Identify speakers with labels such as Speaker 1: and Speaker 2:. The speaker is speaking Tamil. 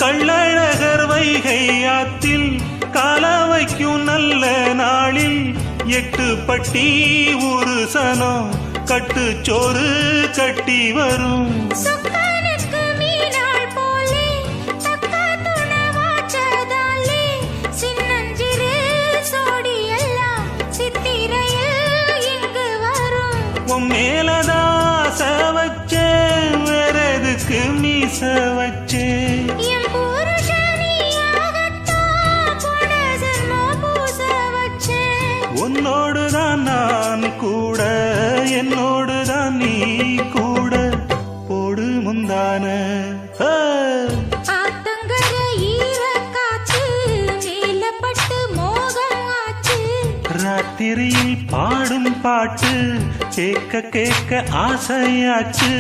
Speaker 1: கள்ளழகர் வைகை ஆத்தில் கால வைக்கும் நல்ல நாளில் 8 பட்டி ஒரு சனம் கட்டுச்சோறு கட்டி வரும்.
Speaker 2: சொக்கனுக்கு மீனாள் போலே தக்கா துணவாச்சதாலே சின்னஞ்சிறு சோடி எல்லாம் சித்திரையில் இங்கு வரும்.
Speaker 1: உன் மேலதாச வச்சே வேற எதுக்கு மீச வச்சே
Speaker 2: என் புருஷனியாகத்தான் போன ஜென்மம் பூச வச்சேன்.
Speaker 1: உன்னோடுதான் நான் கூட என்னோடுதான் நீ கூட போடு முந்தான
Speaker 2: ஆத்தங்கர ஈரக்காற்று மேலப்பட்டு மோகம் ஆச்சு.
Speaker 1: ராத்திரியில் பாடும் பாட்டு கேட்க கேட்க ஆசையாச்சு.